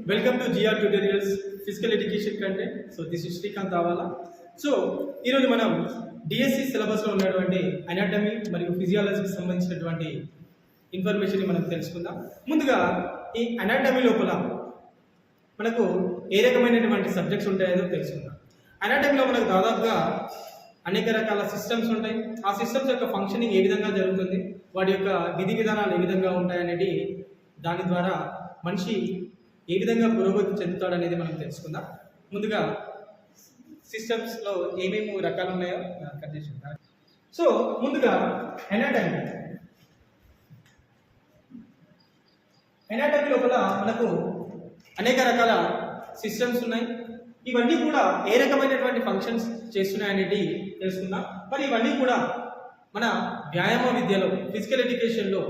Welcome to GR Tutorials Physical Education Content. So this is Srikanth Avala. So ఈరోజు మనం DSC సిలబస్లో ఉన్నటువంటి anatomy మరియు ఫిజియాలజీకి సంబంధించినటువంటి ఇన్ఫర్మేషన్ మనం తెలుసుకుందాం. ముందుగా ఈ అనాటమీ లోపల మనకు ఏ రకమైనటువంటి సబ్జెక్ట్స్ ఉంటాయో తెలుసుకుందాం. అనాటమీలో మనకు దాదాపుగా అనేక రకాల సిస్టమ్స్ ఉంటాయి. ఆ సిస్టమ్స్ యొక్క ఫంక్షనింగ్ ఏ విధంగా జరుగుతుంది, వాటి యొక్క విధి విధానాలు ఏ విధంగా ఉంటాయనేది దాని ద్వారా మనిషి ఏ విధంగా పురోగతి చెందుతాడు అనేది మనం తెలుసుకుందాం. ముందుగా సిస్టమ్స్లో ఏమేమి రకాలు ఉన్నాయో కట్. సో ముందుగా ఎనాటమీ లోపల మనకు అనేక రకాల సిస్టమ్స్ ఉన్నాయి. ఇవన్నీ కూడా ఏ రకమైనటువంటి ఫంక్షన్స్ చేస్తున్నాయనేది తెలుసుకుందాం. మరి ఇవన్నీ కూడా మన వ్యాయామ విద్యలో, ఫిజికల్ ఎడ్యుకేషన్లో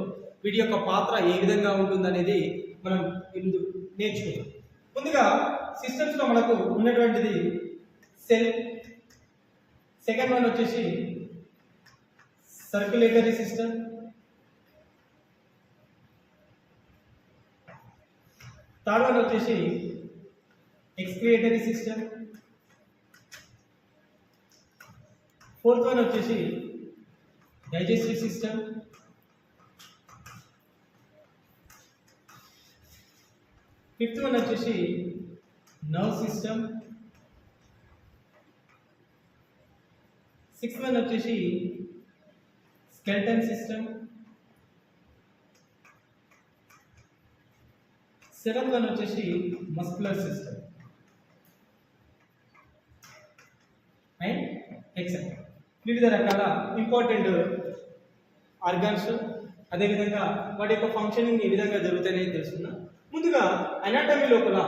వీటి యొక్క పాత్ర ఏ విధంగా ఉంటుందనేది మనం నేర్చుకుందాం. ముందుగా సిస్టమ్స్లో మనకు ఉన్నటువంటిది సెల్, సెకండ్ వన్ వచ్చేసి సర్క్యులేటరీ సిస్టమ్, థర్డ్ వన్ వచ్చేసి ఎక్స్క్రియేటరీ సిస్టమ్, ఫోర్త్ వన్ వచ్చేసి డైజెస్టివ్ సిస్టమ్, ఫిఫ్త్ వన్ వచ్చేసి నర్వ్ సిస్టమ్, సిక్స్త్ వన్ వచ్చేసి స్కెల్టన్ సిస్టమ్, సెవెంత్ వన్ వచ్చేసి మస్కులర్ సిస్టమ్ అండ్ ఎక్సెట్రా. వివిధ రకాల ఇంపార్టెంట్ ఆర్గాన్స్, అదేవిధంగా వాటి యొక్క ఫంక్షనింగ్ ఏ విధంగా జరుగుతాయని తెలుసుకున్నాం. ముందుగా అనాటమీ లోపల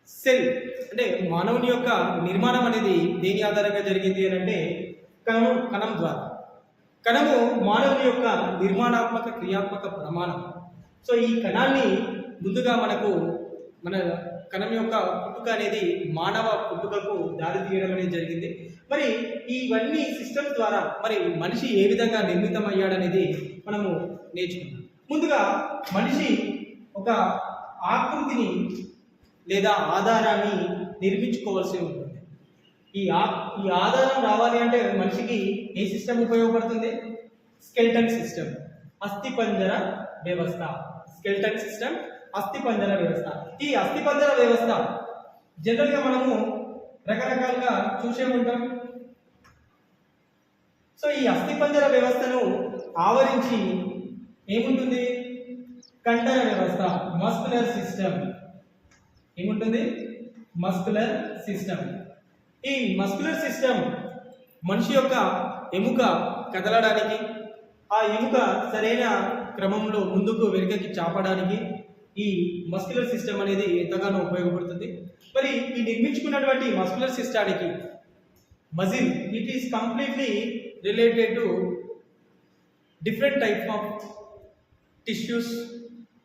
సెల్ అంటే మానవుని యొక్క నిర్మాణం అనేది దేని ఆధారంగా జరిగింది అని అంటే కణం ద్వారా. కణము మానవుని యొక్క నిర్మాణాత్మక క్రియాత్మక ప్రమాణం. సో ఈ కణాన్ని ముందుగా మన కణం యొక్క పుట్టుక అనేది మానవ పుట్టుకకు దారి తీయడం అనేది జరిగింది. మరి ఇవన్నీ సిస్టమ్స్ ద్వారా మరి మనిషి ఏ విధంగా నిర్మితమయ్యాడనేది మనము నేర్చుకున్నాం. ముందుగా మనిషి ఒక ఆకృతిని లేదా ఆధారాన్ని నిర్మించుకోవాల్సి ఉంటుంది. ఈ ఆధారం రావాలి అంటే మనిషికి ఏ సిస్టమ్ ఉపయోగపడుతుంది? స్కెల్టన్ సిస్టమ్, అస్థిపంజర వ్యవస్థ. స్కెల్టన్ సిస్టమ్, అస్థిపంజర వ్యవస్థ. ఈ అస్థిపంజర వ్యవస్థ జనరల్గా మనము రకరకాలుగా చూసే ఉంటాం. సో ఈ అస్థిపంజర వ్యవస్థను ఆవరించి ఏముంటుంది? కండర వ్యవస్థ, మస్కులర్ సిస్టమ్. ఏముంటుంది? Muscular system. ఈ మస్కులర్ సిస్టమ్ మనిషి యొక్క ఎముక కదలడానికి, ఆ ఎముక సరైన క్రమంలో ముందుకు వెనుకకి చాపడానికి ఈ మస్కులర్ సిస్టమ్ అనేది ఎంతగానో ఉపయోగపడుతుంది. మరి ఈ నిర్మించుకున్నటువంటి మస్కులర్ సిస్టానికి muscle, it is completely related to different type of tissues.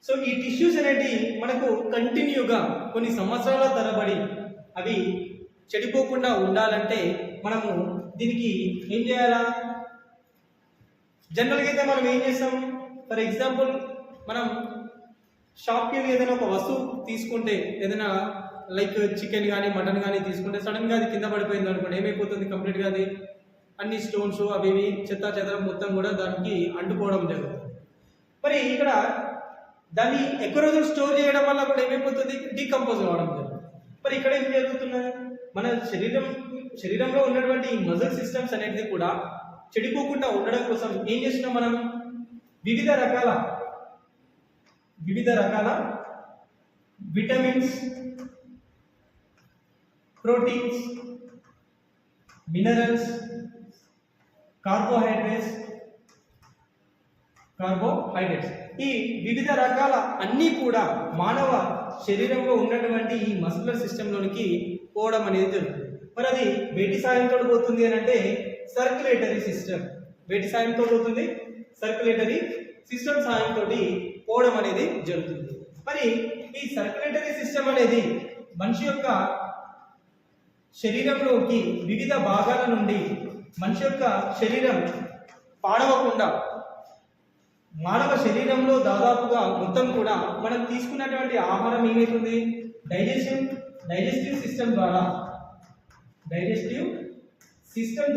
So ఈ టిష్యూస్ అనేది మనకు కంటిన్యూగా కొన్ని సంవత్సరాల తరబడి అవి చెడిపోకుండా ఉండాలంటే మనము దీనికి ఏం చేయాలా? జనరల్గా అయితే మనం ఏం చేస్తాం? ఫర్ ఎగ్జాంపుల్, మనం షాప్కి వెళ్ళి ఏదైనా ఒక వస్తువు తీసుకుంటే, ఏదైనా లైక్ చికెన్ కానీ మటన్ కానీ తీసుకుంటే సడన్గా అది కింద పడిపోయింది అనుకోండి, ఏమైపోతుంది? కంప్లీట్గా అది అన్ని స్టోన్స్ అవి చెత్త చెదరం మొత్తం కూడా దానికి అంటుకోవడం జరుగుతుంది. మరి ఇక్కడ దాన్ని ఎక్కువ రోజులు స్టోర్ చేయడం వల్ల కూడా ఏమైపోతుంది? డీకంపోజ్ కావడం జరుగుతుంది. మరి ఇక్కడ ఏం జరుగుతున్నాయి? మన శరీరంలో ఉన్నటువంటి ఈ మజిల్ సిస్టమ్స్ అనేది కూడా చెడిపోకుండా ఉండడం కోసం ఏం చేస్తున్నాం? మనం వివిధ రకాల విటమిన్స్, ప్రోటీన్స్, మినరల్స్, కార్బోహైడ్రేట్స్ ఈ వివిధ రకాల అన్నీ కూడా మానవ శరీరంలో ఉన్నటువంటి ఈ మస్కులర్ సిస్టంలోనికి పోవడం అనేది జరుగుతుంది. మరి అది వేటి సాయంతో పోతుంది అని అంటే సర్క్యులేటరీ సిస్టమ్. వేటి సాయంతో పోతుంది? సర్క్యులేటరీ సిస్టమ్ సాయంతో పోవడం అనేది జరుగుతుంది. మరి ఈ సర్క్యులేటరీ సిస్టమ్ అనేది మనిషి యొక్క శరీరంలోకి వివిధ భాగాల నుండి మనిషి యొక్క శరీరం పాడవకుండా మానవ శరీరంలో దాదాపుగా మొత్తం కూడా మనం తీసుకున్నటువంటి ఆహారం ఏమవుతుంది, డైజెస్టివ్ సిస్టమ్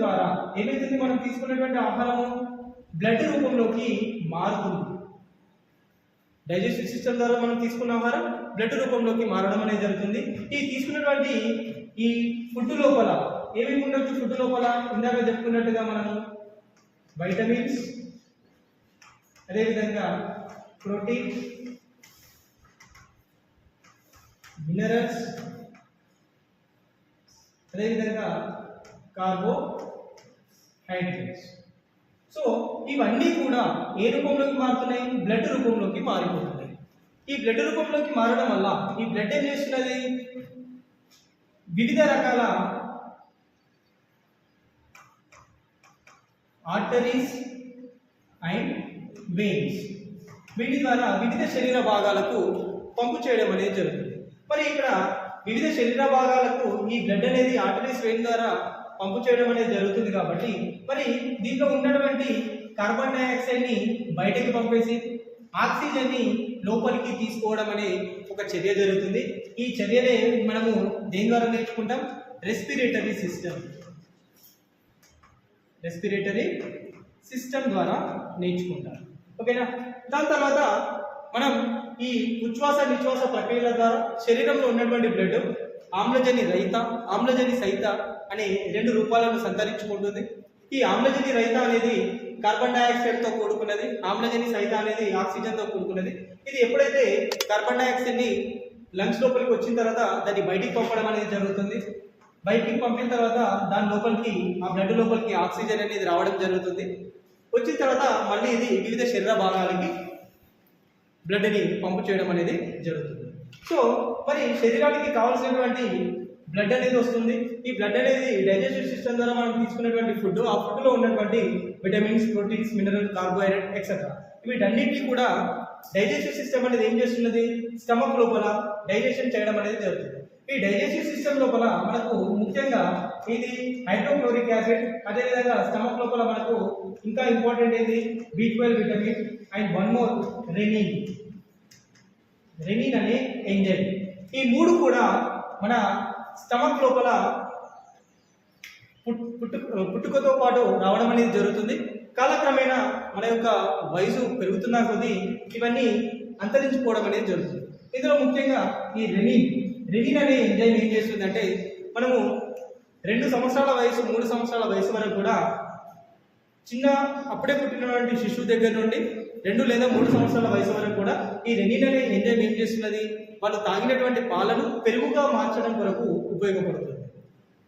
ద్వారా ఏమవుతుంది, మనం తీసుకున్నటువంటి ఆహారము బ్లడ్ రూపంలోకి మారుతుంది. డైజెస్టివ్ సిస్టమ్ ద్వారా మనం తీసుకున్న ఆహారం బ్లడ్ రూపంలోకి మారడం అనేది జరుగుతుంది. ఈ తీసుకున్నటువంటి ఈ ఫుడ్ లోపల ఏమేమి ఉండొచ్చు, ఫుడ్ లోపల ఇందాక చెప్పుకున్నట్టుగా మనము వైటమిన్స్, అదేవిధంగా ప్రోటీన్, మినరల్స్, అదేవిధంగా కార్బోహైడ్రేట్స్. సో ఇవన్నీ కూడా ఏ రూపంలోకి మారుతున్నాయి, బ్లడ్ రూపంలోకి మారిపోతున్నాయి. ఈ బ్లడ్ రూపంలోకి మారడం వల్ల ఈ బ్లడ్ ఏం చేస్తున్నది, వివిధ రకాల ఆర్టరీస్ అండ్ వెయిన్స్ వీటి ద్వారా వివిధ శరీర భాగాలకు పంపు చేయడం అనేది జరుగుతుంది. మరి ఇక్కడ వివిధ శరీర భాగాలకు ఈ బ్లడ్ అనేది ఆర్టరీస్ వెయిన్ ద్వారా పంపు చేయడం అనేది జరుగుతుంది. కాబట్టి మరి దీంట్లో ఉన్నటువంటి కార్బన్ డైఆక్సైడ్ ని బయటకు పంపేసి ఆక్సిజన్ ని లోపలికి తీసుకోవడం అనే ఒక చర్య జరుగుతుంది. ఈ చర్యనే మనము దేని ద్వారా నేర్చుకుంటాం, రెస్పిరేటరీ సిస్టమ్ ద్వారా నేర్చుకుంటాం. ఓకేనా. దాని తర్వాత మనం ఈ ఉచ్ఛ్వాస నిశ్వాస ప్రక్రియల ద్వారా శరీరంలో ఉన్నటువంటి బ్లడ్ ఆమ్లజని రహిత, ఆమ్లజని సహిత అనే రెండు రూపాలను సంతరించుకుంటుంది. ఈ ఆమ్లజని రహిత అనేది కార్బన్ డైఆక్సైడ్ తో కూడుకున్నది, ఆమ్లజని సహిత అనేది ఆక్సిజన్ తో కూడుకున్నది. ఇది ఎప్పుడైతే కార్బన్ డైఆక్సైడ్ ని లంగ్స్ లోపలికి వచ్చిన తర్వాత దాన్ని బయటికి పంపడం అనేది జరుగుతుంది. బయటికి పంపిన తర్వాత దాని లోపలికి, ఆ బ్లడ్ లోపలికి ఆక్సిజన్ అనేది రావడం జరుగుతుంది. వచ్చిన తర్వాత మళ్ళీ ఇది వివిధ శరీర భాగాలకి బ్లడ్ని పంపు చేయడం అనేది జరుగుతుంది. సో మరి శరీరానికి కావాల్సినటువంటి బ్లడ్ అనేది వస్తుంది. ఈ బ్లడ్ అనేది డైజెస్టివ్ సిస్టమ్ ద్వారా మనం తీసుకున్నటువంటి ఫుడ్, ఆ ఫుడ్లో ఉన్నటువంటి vitamins, proteins, mineral, carbohydrate etcetera వీటన్నిటిని కూడా డైజెస్టివ్ సిస్టమ్ అనేది ఏం చేస్తున్నది, స్టమక్ లోపల డైజెషన్ చేయడం అనేది జరుగుతుంది. ఈ డైజెస్టివ్ సిస్టమ్ లోపల మనకు ముఖ్యంగా ఇది హైడ్రోక్లోరిక్ యాసిడ్, అదేవిధంగా స్టమక్ లోపల మనకు ఇంకా ఇంపార్టెంట్ ఏంటి, B12 vitamin and one more rennin అనే ఎంజైమ్. ఈ మూడు కూడా మన స్టమక్ లోపల పుట్టుకతో పాటు రావడం అనేది జరుగుతుంది. కాలక్రమేణా మన యొక్క వయసు పెరుగుతున్న కొద్దీ ఇవన్నీ అంతరించిపోవడం అనేది జరుగుతుంది. ఇందులో ముఖ్యంగా ఈ రెనిన్ అనే ఎంజైమ్ ఏం చేస్తుందంటే, మనము 2 సంవత్సరాల వయసు, 3 సంవత్సరాల వయసు వరకు కూడా చిన్న అప్పుడే పుట్టినటువంటి శిశువు దగ్గర నుండి 2 లేదా 3 సంవత్సరాల వయసు వరకు కూడా ఈ రెనిన్ అనే ఎంజైమ్ ఏం చేస్తున్నది, వాళ్ళు తాగినటువంటి పాలను పెరుగుగా మార్చడం కొరకు ఉపయోగపడుతుంది.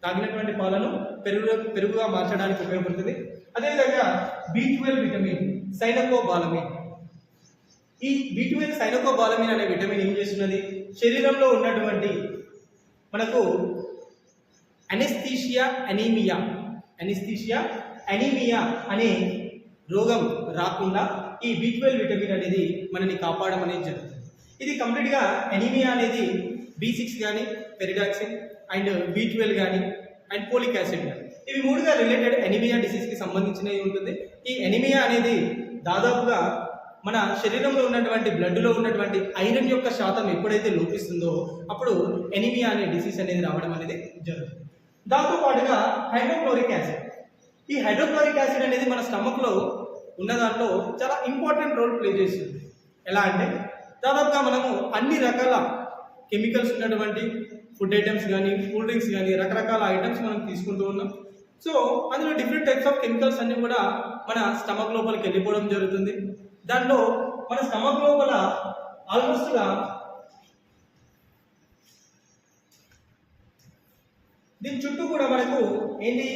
తాగినటువంటి పాలను పెరుగుగా మార్చడానికి ఉపయోగపడుతుంది. అదేవిధంగా B12 విటమిన్, సైనకోబాలమిన్. ఈ B12 సైనకోబాలమిన్ అనే విటమిన్ ఏం చేస్తున్నది, శరీరంలో ఉన్నటువంటి మనకు అనెస్థీషియా అనీమియా అనే రోగం రాకుండా ఈ B12 విటమిన్ అనేది మనని కాపాడడం అనేది జరుగుతుంది. ఇది కంప్లీట్గా అనీమియా అనేది B6 కానీ, పెరిడాక్సిన్ అండ్ B12 కానీ అండ్ పోలిక్ యాసిడ్ కానీ ఇవి మూడుగా రిలేటెడ్ అనీమియా డిసీజ్కి సంబంధించినవి ఉంటుంది. ఈ అనీమియా అనేది దాదాపుగా మన శరీరంలో ఉన్నటువంటి బ్లడ్లో ఉన్నటువంటి ఐరన్ యొక్క శాతం ఎప్పుడైతే లోపిస్తుందో అప్పుడు ఎనిమియా అనే డిసీజ్ అనేది రావడం అనేది జరుగుతుంది. దాంతో పాటుగా హైడ్రోక్లోరిక్ యాసిడ్. ఈ హైడ్రోక్లోరిక్ యాసిడ్ అనేది మన స్టమక్లో ఉన్న దాంట్లో చాలా ఇంపార్టెంట్ రోల్ ప్లే చేస్తుంది. ఎలా అంటే దాదాపుగా మనము అన్ని రకాల కెమికల్స్ ఉన్నటువంటి ఫుడ్ ఐటమ్స్ కానీ, కూల్ డ్రింక్స్ కానీ, రకరకాల ఐటమ్స్ మనం తీసుకుంటూ ఉన్నాం. సో అందులో డిఫరెంట్ టైప్స్ ఆఫ్ కెమికల్స్ అన్ని కూడా మన స్టమక్ లోపలికి వెళ్ళిపోవడం జరుగుతుంది. దాంట్లో మన స్టమక్ లోపల ఆల్మోస్ట్గా దీని చుట్టూ కూడా మనకు ఏంటి,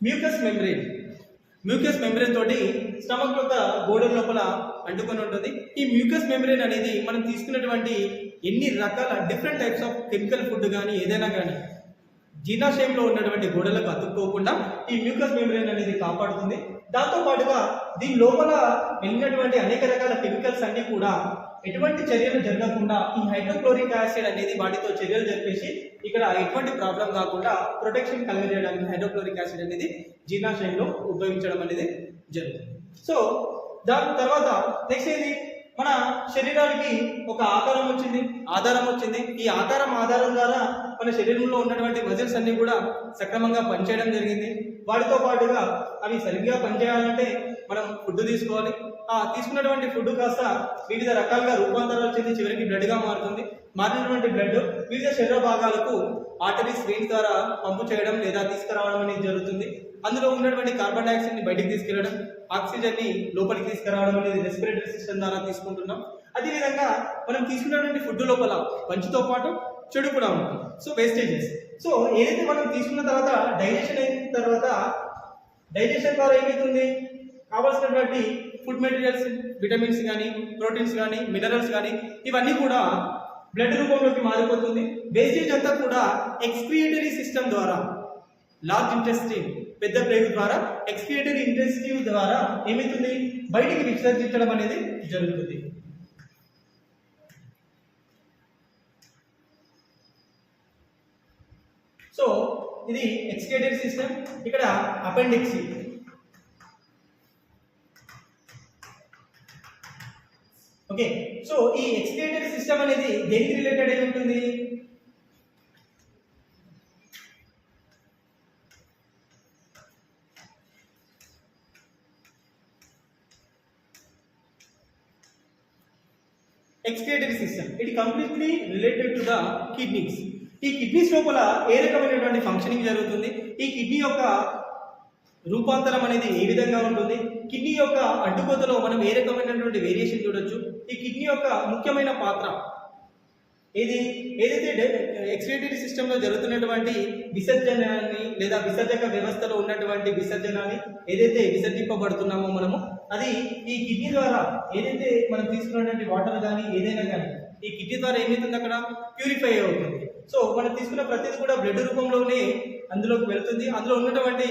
మ్యూకస్ మెంబ్రేన్ తోటి స్టమక్ యొక్క గోడల లోపల అంటుకొని ఉంటుంది. ఈ మ్యూకస్ మెంబ్రేన్ అనేది మనం తీసుకున్నటువంటి ఎన్ని రకాల different types of chemical food కానీ ఏదైనా కానీ జీర్ణాశయంలో ఉన్నటువంటి గోడలకు అతుక్కోకుండా ఈ మ్యూకస్ మెంబ్రేన్ అనేది కాపాడుతుంది. దాంతో పాటుగా దీని లోపల వెళ్ళినటువంటి అనేక రకాల కెమికల్స్ అన్ని కూడా ఎటువంటి చర్యలు జరగకుండా ఈ హైడ్రోక్లోరిక్ యాసిడ్ అనేది వాటితో చర్యలు జరిపేసి ఇక్కడ ఎటువంటి ప్రాబ్లం కాకుండా ప్రొటెక్షన్ కలిగజేయడానికి హైడ్రోక్లోరిక్ యాసిడ్ అనేది జీర్ణాశయంలో ఉపయోగించడం అనేది జరుగుతుంది. సో దాని తర్వాత నెక్స్ట్ ఏంది, మన శరీరానికి ఒక ఆధారం వచ్చింది. ఈ ఆధారం ద్వారా మన శరీరంలో ఉన్నటువంటి మజిల్స్ అన్ని కూడా సక్రమంగా పనిచేయడం జరిగింది. వాటితో పాటుగా అవి సరిగ్గా పనిచేయాలంటే మనం ఫుడ్ తీసుకోవాలి. తీసుకున్నటువంటి ఫుడ్ కాస్త వివిధ రకాలుగా రూపాంతరాలు చెంది చివరికి బ్లడ్గా మారుతుంది. మారినటువంటి బ్లడ్ వివిధ శరీర భాగాలకు ఆర్టరీస్ వెయిన్స్ ద్వారా పంపు చేయడం లేదా తీసుకురావడం అనేది జరుగుతుంది. అందులో ఉన్నటువంటి కార్బన్ డైఆక్సైడ్ ని బయటికి తీసుకెళ్లడం, ఆక్సిజన్ ని లోపలికి తీసుకురావడం అనేది రెస్పిరేటరీ సిస్టమ్ ద్వారా తీసుకుంటున్నాం. అదేవిధంగా మనం తీసుకున్నటువంటి ఫుడ్ లోపల మంచితో పాటు చెడు కూడా ఉంటుంది. So wastages. సో ఏదైతే మనం తీసుకున్న తర్వాత డైజెషన్ అయిన తర్వాత డైజెషన్ ద్వారా ఏమవుతుంది, కావాల్సినటువంటి ఫుడ్ మెటీరియల్స్, విటమిన్స్ కానీ, ప్రోటీన్స్ కానీ, మినరల్స్ కానీ ఇవన్నీ కూడా బ్లడ్ రూపంలోకి మారిపోతుంది. వేస్టేజ్ అంతా కూడా ఎక్స్క్రియేటరీ సిస్టమ్ ద్వారా, లార్జ్ ఇంటెస్టిన్ పెద్ద ప్రేగు ద్వారా, ఎక్స్క్రియేటరీ ఇంటెస్టిన్ ద్వారా ఏమవుతుంది, బయటికి విసర్జించడం అనేది జరుగుతుంది. సో ఇది ఎక్స్క్రియేటరీ సిస్టమ్. ఇక్కడ అపెండిక్స్. ఓకే, సో ఈ ఎక్స్క్రియేటరీ సిస్టమ్ అనేది దేనికి రిలేటెడ్ అయి ఉంటుంది, excretory system it completely related to the kidneys. ఈ కిడ్నీస్ లోపల ఏ రకమైనటువంటి ఫంక్షనింగ్ జరుగుతుంది, ఈ కిడ్నీ యొక్క రూపాంతరం అనేది ఏ విధంగా ఉంటుంది, కిడ్నీ యొక్క అడ్డుకోతలో మనం ఏ రకమైనటువంటి వేరియేషన్ చూడొచ్చు, ఈ కిడ్నీ యొక్క ముఖ్యమైన పాత్ర ఏదైతే ఎక్స్క్రియేటరీ సిస్టంలో జరుగుతున్నటువంటి విసర్జనాన్ని లేదా విసర్జక వ్యవస్థలో ఉన్నటువంటి విసర్జనాన్ని ఏదైతే విసర్జింపబడుతున్నామో మనము, అది ఈ కిడ్నీ ద్వారా ఏదైతే మనం తీసుకున్నటువంటి వాటర్ కానీ ఏదైనా కానీ ఈ కిడ్నీ ద్వారా ఏమవుతుంది, అక్కడ ప్యూరిఫై అవుతుంది. సో మనం తీసుకున్న ప్రతిదీ కూడా బ్లడ్ రూపంలోనే అందులోకి వెళ్తుంది. అందులో ఉన్నటువంటి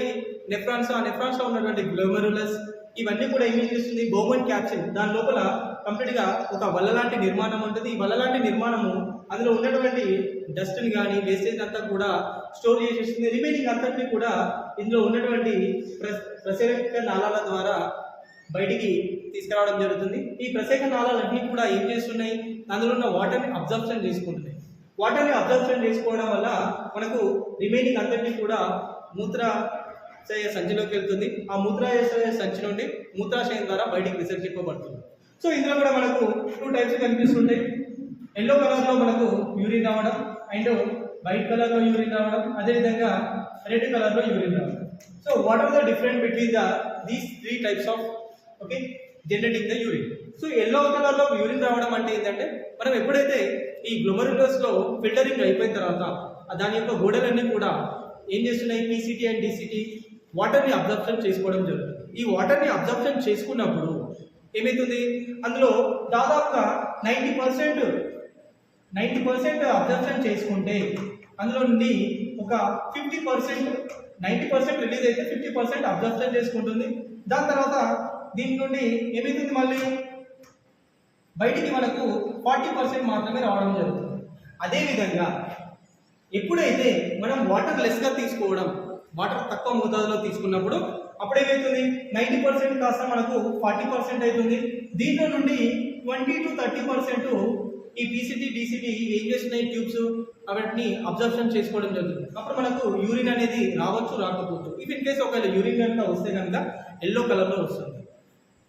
నెఫ్రాన్స్, ఆ నెఫ్రాన్స్ లో ఉన్నటువంటి గ్లోమెరులస్ ఇవన్నీ కూడా ఏం చేస్తుంది, బోమన్ క్యాప్సిల్ దాని లోపల కంప్లీట్ గా ఒక వల్ల లాంటి నిర్మాణం ఉంటుంది. ఈ వల్ల లాంటి నిర్మాణము అందులో ఉన్నటువంటి డస్ట్ ని కానీ వేస్టేజ్ అంతా కూడా స్టోర్ చేసేస్తుంది. రిమైనింగ్ అంతటిని కూడా ఇందులో ఉన్నటువంటి ప్రసేక నాళాల ద్వారా బయటికి తీసుకురావడం జరుగుతుంది. ఈ ప్రసేక నాళాలన్నీ కూడా ఏం చేస్తున్నాయి, అందులో ఉన్న వాటర్ని అబ్జర్ప్షన్ చేసుకుంటున్నాయి. వాటర్ని అబ్జర్ప్షన్ చేసుకోవడం వల్ల మనకు రిమైనింగ్ అంతటినీ కూడా మూత్రాశయ సంచిలోకి వెళ్తుంది. ఆ మూత్రాశయ సంచి నుండి మూత్రాశయం ద్వారా బయటికి విసర్జింపబడుతుంది. సో ఇందులో కూడా మనకు 2 టైప్స్ కనిపిస్తుంటాయి. ఎల్లో కలర్లో మనకు యూరిన్ రావడం అండ్ వైట్ కలర్లో యూరిన్ రావడం, అదేవిధంగా రెడ్ కలర్లో యూరిన్ రావడం. So what are the difference between these 3 types of generating the urine. So yellow కలర్లో యూరిన్ రావడం అంటే ఏంటంటే, మనం ఎప్పుడైతే ఈ గ్లోమెరులస్ లో ఫిల్టరింగ్ అయిపోయిన తర్వాత దాని యొక్క గోడలన్నీ కూడా ఏం చేస్తున్నాయి, పీసీటీ అండ్ డీసీటీ వాటర్ని అబ్జర్ప్షన్ చేసుకోవడం జరుగుతుంది. ఈ వాటర్ని అబ్జర్ప్షన్ చేసుకున్నప్పుడు ఏమవుతుంది, అందులో దాదాపుగా 90% అబ్జర్ప్షన్ చేసుకుంటే అందులో నుండి ఒక 50%, 90% రిలీజ్ అయితే 50% అబ్జర్ప్షన్ చేసుకుంటుంది. దాని తర్వాత దీని నుండి ఏమవుతుంది, మళ్ళీ బయటికి మనకు 40% మాత్రమే రావడం జరుగుతుంది. అదేవిధంగా ఎప్పుడైతే మనం వాటర్ లెస్గా తీసుకోవడం, వాటర్ తక్కువ మోతాదులో తీసుకున్నప్పుడు అప్పుడు ఏమవుతుంది, 90% కాస్త మనకు 40% అవుతుంది. దీంట్లో నుండి 20 to 30% ఈ పీసీటీ డీసీటీ ఏం చేస్తున్నాయి, ట్యూబ్స్ వాటిని అబ్జర్ప్షన్ చేసుకోవడం జరుగుతుంది. అప్పుడు మనకు యూరిన్ అనేది రావచ్చు, రాకపోవచ్చు. ఇఫ్ ఇన్ కేసు ఒకవేళ యూరిన్ కనుక వస్తే కనుక ఎల్లో కలర్లో వస్తుంది.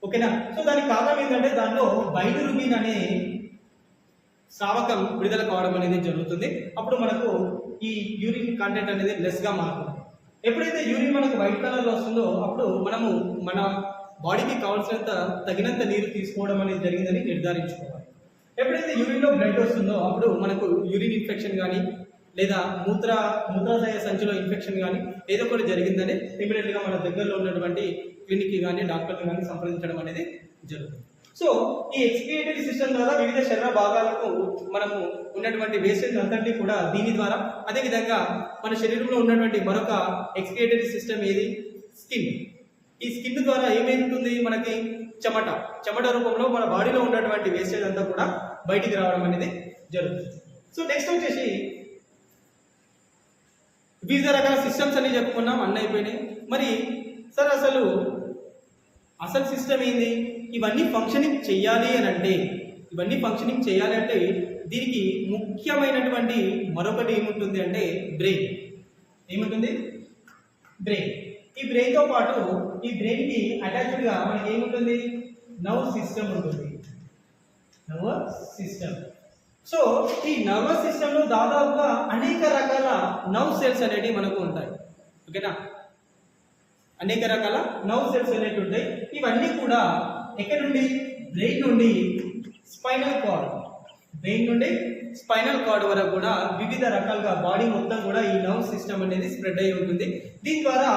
ఓకేనా. సో దానికి కారణం ఏంటంటే దాంట్లో బైలిరుబిన్ అనే స్రావకం విడుదల కావడం అనేది జరుగుతుంది. అప్పుడు మనకు ఈ యూరిన్ కంటెంట్ అనేది లెస్గా మారుతుంది. ఎప్పుడైతే యూరిన్ మనకు వైట్ కలర్లో వస్తుందో అప్పుడు మనము మన బాడీకి కావాల్సినంత తగినంత నీరు తీసుకోవడం అనేది జరిగిందని నిర్ధారించుకోవాలి. ఎప్పుడైతే యూరిన్లో బ్లడ్ వస్తుందో అప్పుడు మనకు యూరిన్ ఇన్ఫెక్షన్ కానీ లేదా మూత్రాశయ సంచిలో ఇన్ఫెక్షన్ కానీ ఏదో ఒకటి జరిగిందని ఇమీడియట్గా మన దగ్గరలో ఉన్నటువంటి క్లినిక్కి కానీ డాక్టర్ని కానీ సంప్రదించడం అనేది జరుగుతుంది. సో ఈ ఎక్స్క్రియేటరీ సిస్టమ్ ద్వారా వివిధ శరీర భాగాలకు మనము ఉన్నటువంటి వేస్టేజ్ అంతటినీ కూడా దీని ద్వారా, అదేవిధంగా మన శరీరంలో ఉన్నటువంటి మరొక ఎక్స్క్రియేటరీ సిస్టమ్ ఏది, స్కిన్. ఈ స్కిన్ ద్వారా ఏమవుతుంది, మనకి చెమట రూపంలో మన బాడీలో ఉన్నటువంటి వేస్టేజ్ అంతా కూడా బయటికి రావడం అనేది జరుగుతుంది. సో నెక్స్ట్ వచ్చేసి వివిధ రకాల సిస్టమ్స్ అన్ని చెప్పుకున్నాం, అన్నీ అయిపోయినాయి. మరి సార్ అసలు సిస్టమ్ ఏంది, ఇవన్నీ ఫంక్షనింగ్ చేయాలి అని అంటే దీనికి ముఖ్యమైనటువంటి మరొకటి ఏముంటుంది అంటే బ్రెయిన్. ఏముంటుంది? బ్రెయిన్. ఈ బ్రెయిన్తో పాటు ఈ బ్రెయిన్కి అటాచ్డ్గా మనకి ఏముంటుంది? నర్వ్ సిస్టమ్ ఉంటుంది. Nervous system. సో ఈ నర్వస్ సిస్టంలో దాదాపుగా అనేక రకాల నర్వ్ సెల్స్ అనేటివి మనకు ఉంటాయి. ఓకేనా? అనేక రకాల నర్వ్ సెల్స్ అనేవి ఉంటాయి. ఇవన్నీ కూడా ఎక్కడి నుండి? బ్రెయిన్ నుండి స్పైనల్ కార్డ్. బ్రెయిన్ నుండి స్పైనల్ కార్డ్ వరకు కూడా వివిధ రకాలుగా బాడీ మొత్తం కూడా ఈ నర్వ్ సిస్టమ్ అనేది స్ప్రెడ్ అయి ఉంటుంది. దీని ద్వారా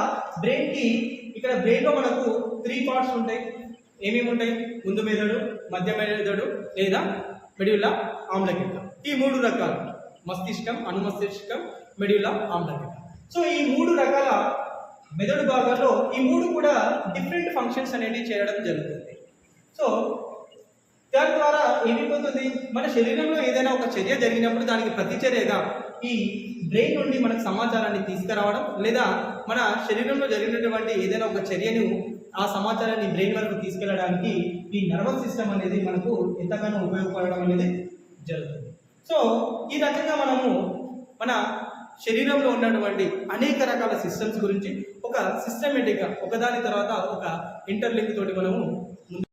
బ్రెయిన్కి ఇక్కడ బ్రెయిన్లో మనకు 3 పార్ట్స్ ఉంటాయి. ఏమేమి ఉంటాయి? ముందు మెదడు, మధ్య మెదడు లేదా మెడ్యులా ఆమ్లకిక. ఈ 3 రకాలు: మస్తిష్కం, అనుమస్తిష్కం, మెడ్యులా ఆమ్లకిక. సో ఈ 3 రకాల మెదడు భాగాల్లో ఈ 3 కూడా డిఫరెంట్ ఫంక్షన్స్ అనేవి చేయడం జరుగుతుంది. సో దాని ద్వారా ఏమైపోతుంది? మన శరీరంలో ఏదైనా ఒక చర్య జరిగినప్పుడు దానికి ప్రతిచర్యగా ఈ బ్రెయిన్ నుండి మనకు సమాచారాన్ని తీసుకురావడం, లేదా మన శరీరంలో జరిగినటువంటి ఏదైనా ఒక చర్యను ఆ సమాచారాన్ని బ్రెయిన్ వరకు తీసుకెళ్ళడానికి ఈ నర్వస్ సిస్టమ్ అనేది మనకు ఎంతగానో ఉపయోగపడడం అనేది జరుగుతుంది. సో ఈ రకంగా మనము మన శరీరంలో ఉన్నటువంటి అనేక రకాల సిస్టమ్స్ గురించి ఒక సిస్టమేటిక్గా ఒకదాని తర్వాత ఒక ఇంటర్లింక్ తోటి మనము ముందు